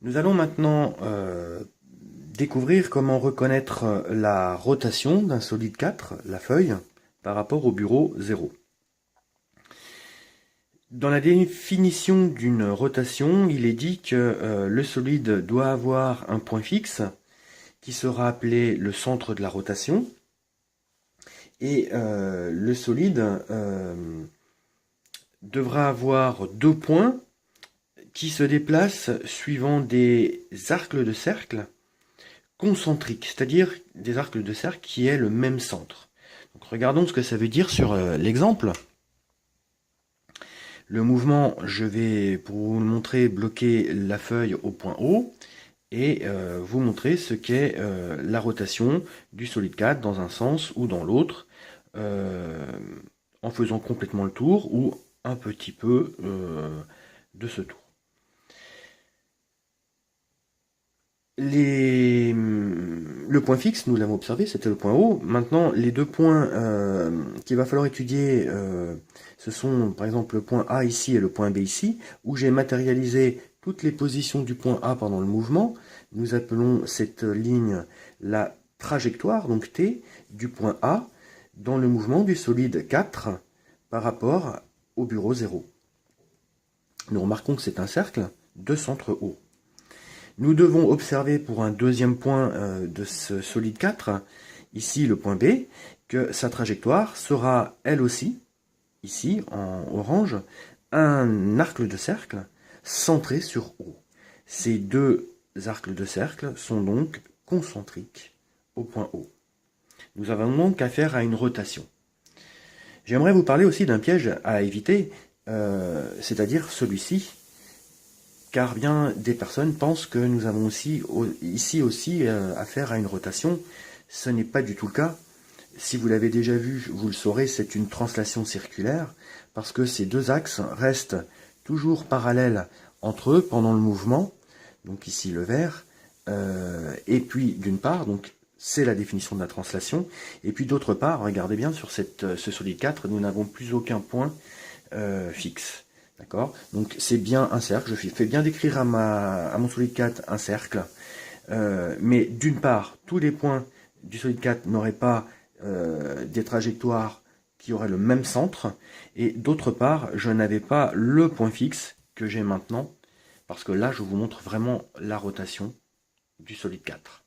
Nous allons maintenant découvrir comment reconnaître la rotation d'un solide 4, la feuille, par rapport au bureau 0. Dans la définition d'une rotation, il est dit que le solide doit avoir un point fixe qui sera appelé le centre de la rotation et le solide devra avoir deux points qui se déplacent suivant des arcs de cercle concentriques, c'est-à-dire des arcs de cercle qui aient le même centre. Donc regardons ce que ça veut dire sur l'exemple. Le mouvement, je vais, pour vous le montrer, bloquer la feuille au point O et vous montrer ce qu'est la rotation du solide 4 dans un sens ou dans l'autre, en faisant complètement le tour ou un petit peu de ce tour. Le point fixe, nous l'avons observé, c'était le point O. Maintenant, les deux points qu'il va falloir étudier, ce sont par exemple le point A ici et le point B ici, où j'ai matérialisé toutes les positions du point A pendant le mouvement. Nous appelons cette ligne la trajectoire, donc T, du point A dans le mouvement du solide 4 par rapport au bureau 0. Nous remarquons que c'est un cercle de centre O. Nous devons observer pour un deuxième point de ce solide 4, ici le point B, que sa trajectoire sera elle aussi, ici en orange, un arc de cercle centré sur O. Ces deux arcs de cercle sont donc concentriques au point O. Nous avons donc affaire à une rotation. J'aimerais vous parler aussi d'un piège à éviter, c'est-à-dire celui-ci, car bien des personnes pensent que nous avons ici aussi affaire à une rotation. Ce n'est pas du tout le cas. Si vous l'avez déjà vu, vous le saurez, c'est une translation circulaire, parce que ces deux axes restent toujours parallèles entre eux pendant le mouvement, donc ici le vert, et puis d'une part, donc c'est la définition de la translation, et puis d'autre part, regardez bien sur ce solide 4, nous n'avons plus aucun point fixe. D'accord? Donc c'est bien un cercle, je fais bien décrire à mon solide 4 un cercle, mais d'une part, tous les points du solide 4 n'auraient pas des trajectoires qui auraient le même centre, et d'autre part, je n'avais pas le point fixe que j'ai maintenant, parce que là, je vous montre vraiment la rotation du solide 4.